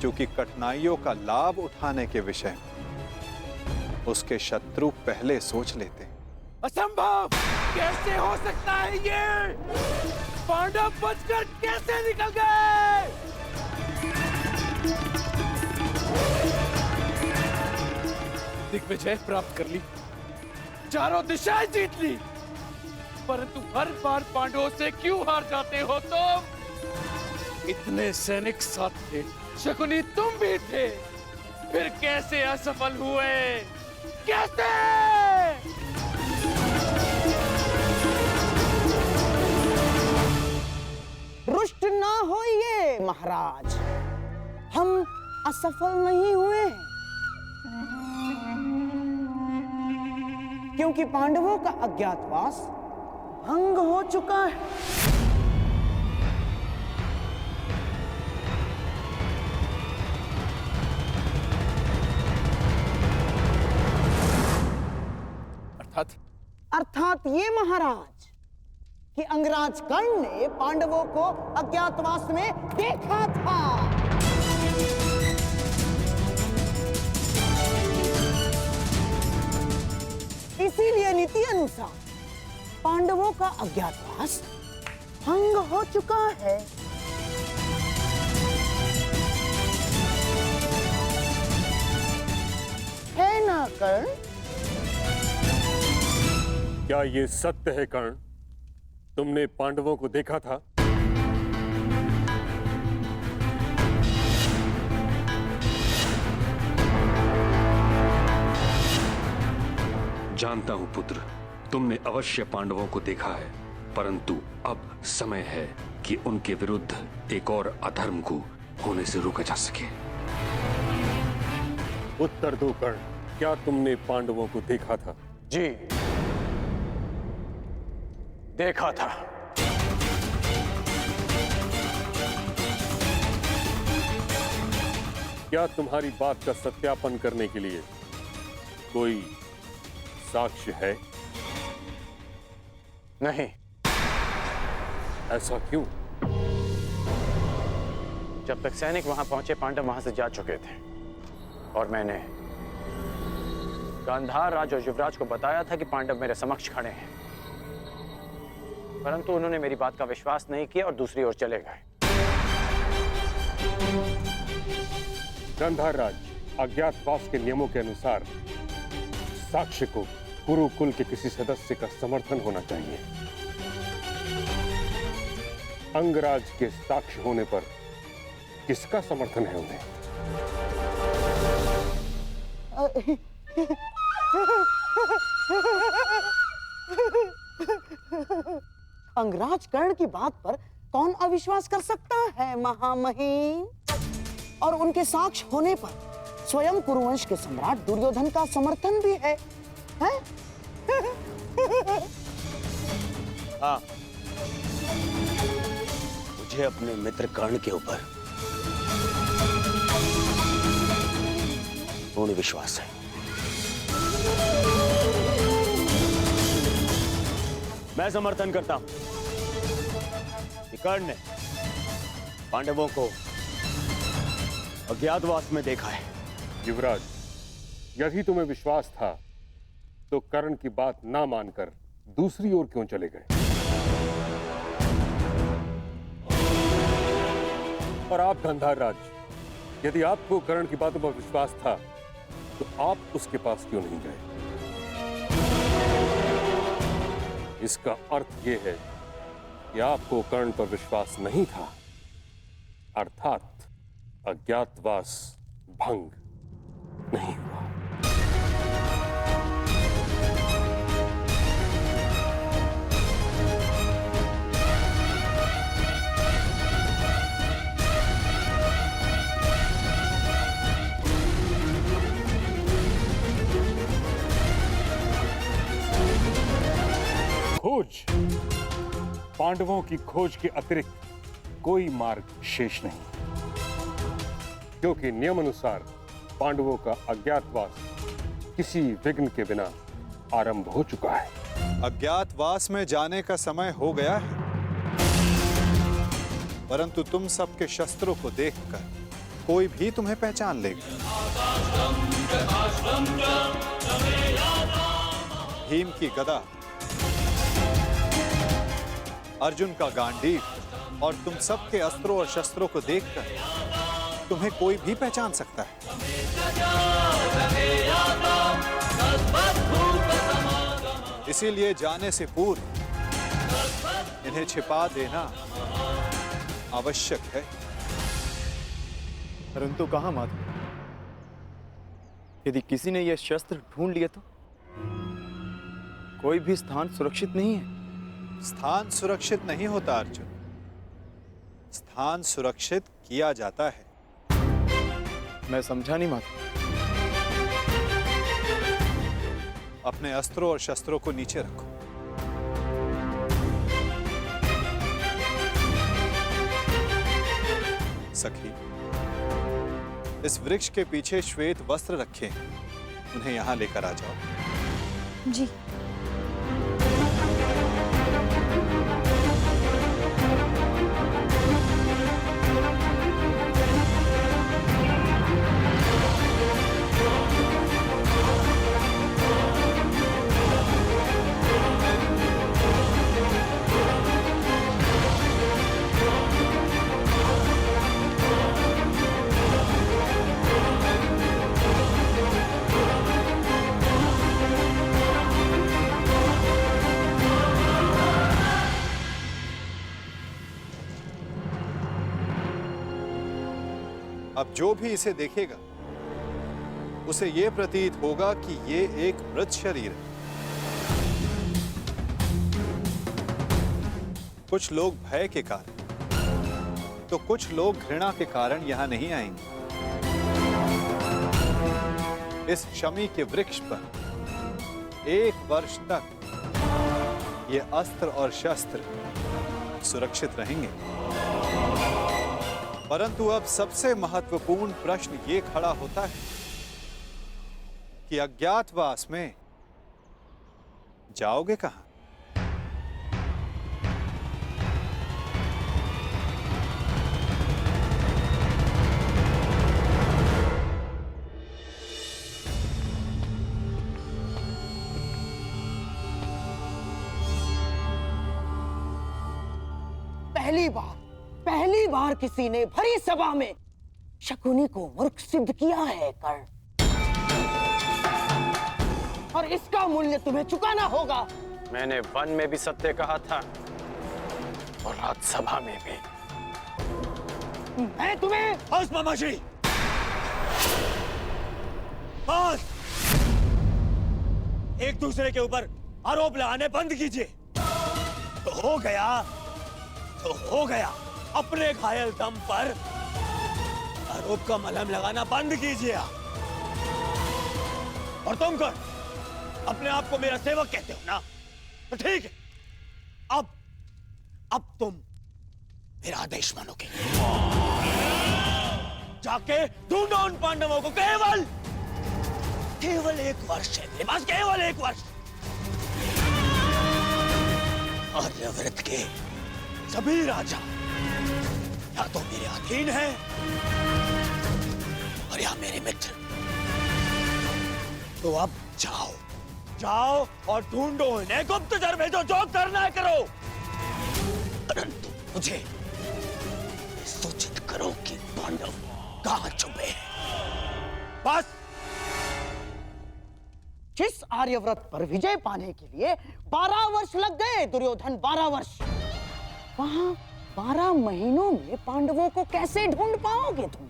Speaker 8: क्योंकि कठिनाइयों का लाभ उठाने के विषय में उसके शत्रु पहले सोच लेते हैं।
Speaker 5: असंभव! कैसे हो सकता है ये? पांडव बचकर कैसे निकल गए? दिग्विजय प्राप्त कर ली, चारों दिशाएं जीत ली, परंतु हर बार पांडवों से क्यों हार जाते हो तुम? इतने सैनिक साथ थे, शकुनी तुम भी थे, फिर कैसे असफल हुए? कैसे?
Speaker 3: रुष्ट ना होइए महाराज, हम असफल नहीं हुए, क्योंकि पांडवों का अज्ञातवास भंग हो चुका है। अर्थात ये महाराज कि अंगराज कर्ण ने पांडवों को अज्ञातवास में देखा था। इसीलिए नीति अनुसार पांडवों का अज्ञातवास भंग हो चुका है। है ना कर्ण?
Speaker 12: क्या ये सत्य है कर्ण? तुमने पांडवों को देखा था?
Speaker 14: जानता हूं पुत्र, तुमने अवश्य पांडवों को देखा है, परंतु अब समय है कि उनके विरुद्ध एक और अधर्म को होने से रोका जा सके।
Speaker 12: उत्तर दो कर्ण, क्या तुमने पांडवों को देखा था?
Speaker 6: जी, देखा था।
Speaker 12: क्या तुम्हारी बात का सत्यापन करने के लिए कोई साक्ष्य है?
Speaker 6: नहीं।
Speaker 12: ऐसा क्यों?
Speaker 6: जब तक सैनिक वहां पहुंचे, पांडव वहां से जा चुके थे और मैंने गांधार राज और युवराज को बताया था कि पांडव मेरे समक्ष खड़े हैं, परंतु उन्होंने मेरी बात का विश्वास नहीं किया और दूसरी ओर चले गए।
Speaker 12: गांधार राज, अज्ञातवास के नियमों के अनुसार साक्ष्य को कुरुकुल के किसी सदस्य का समर्थन होना चाहिए। अंगराज के साक्ष्य होने पर किसका समर्थन है उन्हें?
Speaker 3: अंगराज कर्ण की बात पर कौन अविश्वास कर सकता है महामहिम? और उनके साक्ष्य होने पर स्वयं कुरुवंश के सम्राट दुर्योधन का समर्थन भी है, हैं?
Speaker 5: हाँ, मुझे अपने मित्र कर्ण के ऊपर पूर्ण विश्वास है। मैं समर्थन करता हूं कि कर्ण ने पांडवों को अज्ञातवास में देखा है।
Speaker 12: युवराज, यदि तुम्हें विश्वास था तो कर्ण की बात ना मानकर दूसरी ओर क्यों चले गए? और आप गांधार राज, यदि आपको कर्ण की बातों पर विश्वास था तो आप उसके पास क्यों नहीं गए? इसका अर्थ यह है कि आपको कर्ण पर विश्वास नहीं था, अर्थात अज्ञातवास भंग नहीं हुआ। खोज, पांडवों की खोज के अतिरिक्त कोई मार्ग शेष नहीं, क्योंकि नियम अनुसार पांडवों का अज्ञातवास किसी विघ्न के बिना आरंभ हो चुका है।
Speaker 15: अज्ञातवास में जाने का समय हो गया है, परंतु तुम सबके शस्त्रों को देखकर कोई भी तुम्हें पहचान लेगा। भीम की गदा, अर्जुन का गांडीव और तुम सबके अस्त्रों और शस्त्रों को देखकर तुम्हें कोई भी पहचान सकता है। इसीलिए जाने से पूर्व इन्हें छिपा देना आवश्यक है।
Speaker 4: परंतु कहां माधव? यदि किसी ने यह शस्त्र ढूंढ लिए तो कोई भी स्थान सुरक्षित नहीं है।
Speaker 15: स्थान सुरक्षित नहीं होता अर्जुन, स्थान सुरक्षित किया जाता है।
Speaker 4: मैं समझा नहीं माधव।
Speaker 15: अपने अस्त्रों और शस्त्रों को नीचे रखो। सखी, इस वृक्ष के पीछे श्वेत वस्त्र रखे हैं, उन्हें यहां लेकर आ जाओ।
Speaker 2: जी।
Speaker 15: अब जो भी इसे देखेगा उसे यह प्रतीत होगा कि ये एक मृत शरीर है। कुछ लोग भय के कारण तो कुछ लोग घृणा के कारण यहां नहीं आएंगे। इस शमी के वृक्ष पर 1 वर्ष तक ये अस्त्र और शस्त्र सुरक्षित रहेंगे। परंतु अब सबसे महत्वपूर्ण प्रश्न ये खड़ा होता है कि अज्ञातवास में जाओगे कहां?
Speaker 3: पहली बार किसी ने भरी सभा में शकुनी को मूर्ख सिद्ध किया है कर्ण, और इसका मूल्य तुम्हें चुकाना होगा।
Speaker 6: मैंने वन में भी सत्य कहा था और राजसभा में भी।
Speaker 3: मैं तुम्हें
Speaker 4: बस मामा जी, बस। एक दूसरे के ऊपर आरोप लगाने बंद कीजिए। तो हो गया तो हो गया। अपने घायल दम पर आरोप का मलहम लगाना बंद कीजिए। और तुम कौन? अपने आप को मेरा सेवक कहते हो ना? तो ठीक है, अब तुम मेरा आदेश मानोगे। जाके ढूंढो उन पांडवों को। केवल 1 वर्ष है मेरे पास, केवल 1 वर्ष। आर्यव्रत के सभी राजा या तो मेरे अधीन हैं और या मेरे मित्र। तो अब जाओ और ढूंढो इन्हें, गुप्तचर भेजो, जो करना है करो। परंतु मुझे सूचित करो कि पांडव
Speaker 3: कहां छुपे हैं।
Speaker 4: बस।
Speaker 3: जिस आर्यव्रत पर विजय पाने के लिए 12 वर्ष लग गए दुर्योधन, 12 वर्ष, वहां 12 महीनों में पांडवों को कैसे ढूंढ पाओगे तुम?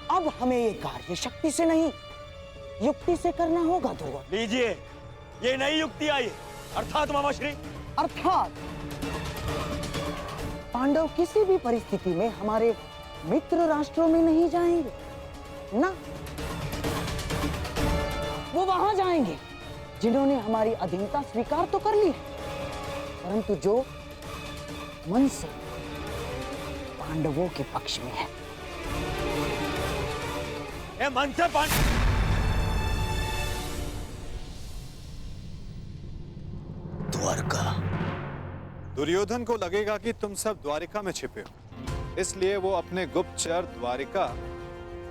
Speaker 3: अब हमें ये कार्य शक्ति से नहीं, युक्ति से करना होगा दुर्योधन।
Speaker 4: लीजिए, ये नई युक्ति आई, अर्थात मामाश्री।
Speaker 3: अर्थात पांडव किसी भी परिस्थिति में हमारे मित्र राष्ट्रों में नहीं जाएंगे ना। वो वहां जाएंगे जिन्होंने हमारी अधीनता स्वीकार तो कर ली है, परंतु जो मन से पांडवों के पक्ष में है।
Speaker 4: मन से
Speaker 3: द्वारका।
Speaker 15: दुर्योधन को लगेगा कि तुम सब द्वारिका में छिपे हो, इसलिए वो अपने गुप्तचर द्वारिका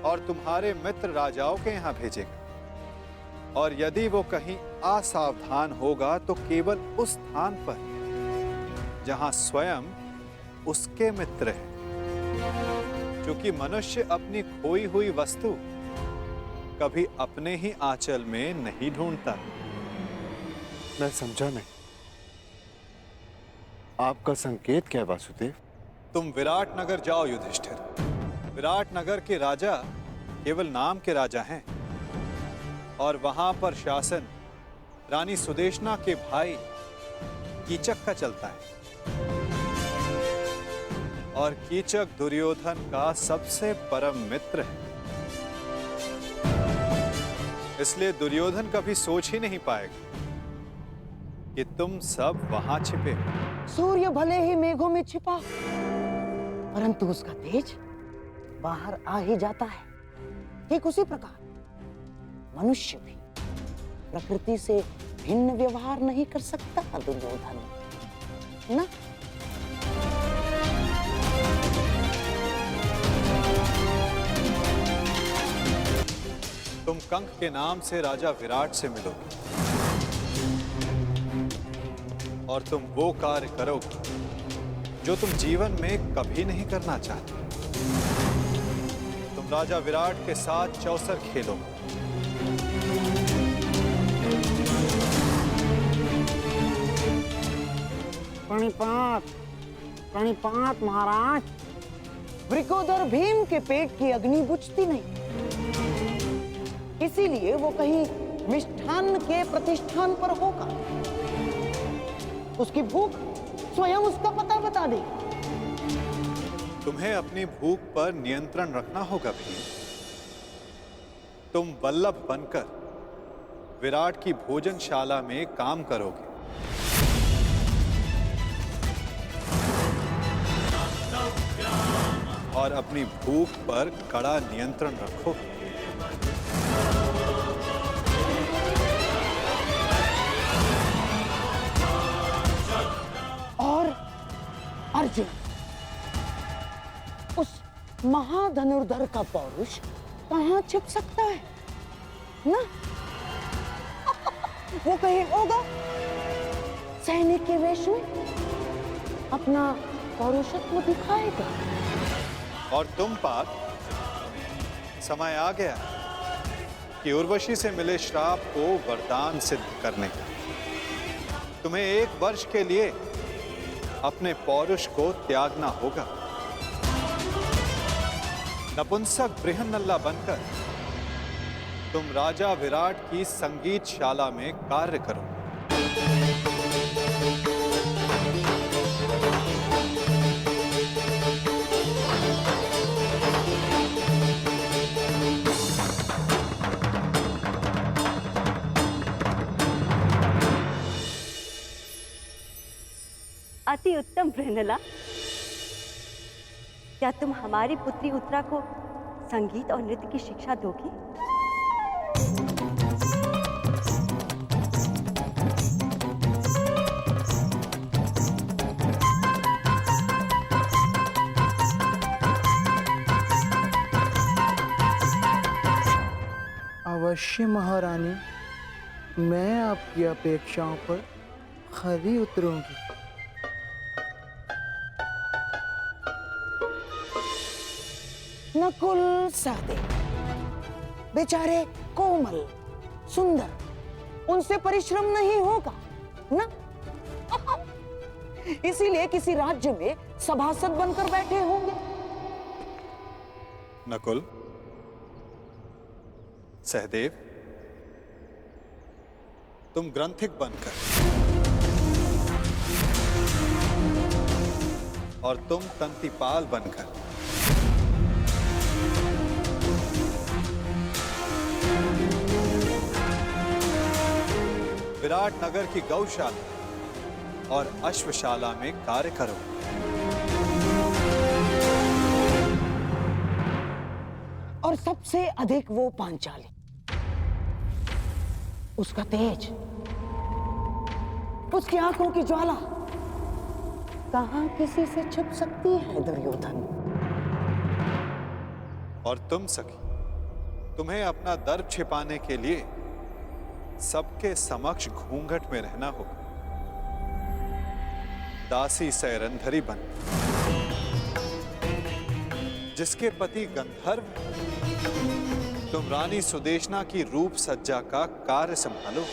Speaker 15: और तुम्हारे मित्र राजाओं के यहाँ भेजेगा। और यदि वो कहीं असावधान होगा तो केवल उस स्थान पर जहां स्वयं उसके मित्र हैं, क्योंकि मनुष्य अपनी खोई हुई वस्तु कभी अपने ही आंचल में नहीं ढूंढता।
Speaker 13: मैं समझा नहीं, आपका संकेत क्या है वासुदेव?
Speaker 15: तुम विराट नगर जाओ युधिष्ठिर। विराट नगर के राजा केवल नाम के राजा हैं और वहां पर शासन रानी सुदेशना के भाई कीचक का चलता है। और कीचक दुर्योधन का सबसे परम मित्र है, इसलिए दुर्योधन कभी सोच ही नहीं पाएगा कि तुम सब वहां छिपे।
Speaker 3: सूर्य भले ही मेघों में छिपा, परंतु उसका तेज बाहर आ ही जाता है। ठीक उसी प्रकार मनुष्य भी प्रकृति से भिन्न व्यवहार नहीं कर सकता दुर्योधन, ना?
Speaker 15: तुम कंक के नाम से राजा विराट से मिलोगे और तुम वो कार्य करोगे जो तुम जीवन में कभी नहीं करना चाहते। तुम राजा विराट के साथ चौसर खेलोगे।
Speaker 3: प्रणिपात, प्रणिपात महाराज। वृकोदर भीम के पेट की अग्नि बुझती नहीं, इसीलिए वो कहीं मिष्ठान्न के प्रतिष्ठान पर होगा। उसकी भूख स्वयं उसका पता बता देगी।
Speaker 15: तुम्हें अपनी भूख पर नियंत्रण रखना होगा भीम। तुम वल्लभ बनकर विराट की भोजनशाला में काम करोगे। और अपनी भूख पर कड़ा नियंत्रण रखोगे।
Speaker 3: और अर्जुन, उस महाधनुर्धर का पौरुष कहां छिप सकता है ना? वो कहीं होगा सैनिक के वेश में अपना पौरुषत्व दिखाएगा।
Speaker 15: और तुम पार्थ, समय आ गया कि उर्वशी से मिले श्राप को वरदान सिद्ध करने का। तुम्हें 1 वर्ष के लिए अपने पौरुष को त्यागना होगा। नपुंसक बृहन्नल्ला बनकर तुम राजा विराट की संगीतशाला में कार्य करो।
Speaker 16: अति उत्तम बृहन्नला, क्या तुम हमारी पुत्री उत्तरा को संगीत और नृत्य की शिक्षा दोगी?
Speaker 17: अवश्य महारानी, मैं आपकी अपेक्षाओं पर खरी उतरूंगी।
Speaker 3: नकुल सहदेव बेचारे कोमल सुंदर, उनसे परिश्रम नहीं होगा ना। इसीलिए किसी राज्य में सभासद बनकर बैठे होंगे।
Speaker 15: नकुल, सहदेव, तुम ग्रंथिक बनकर और तुम तंतिपाल बनकर विराट नगर की गौशाला और अश्वशाला में कार्य करो।
Speaker 3: और सबसे अधिक वो पांचाली, उसका तेज, उसकी आंखों की ज्वाला कहां किसी से छिप सकती है दुर्योधन।
Speaker 15: और तुम सखी, तुम्हें अपना दर्प छिपाने के लिए सबके समक्ष घूंघट में रहना होगा। दासी सैरंधरी बन, जिसके पति गंधर्व, तुम रानी सुदेशना की रूप सज्जा का कार्य संभालो।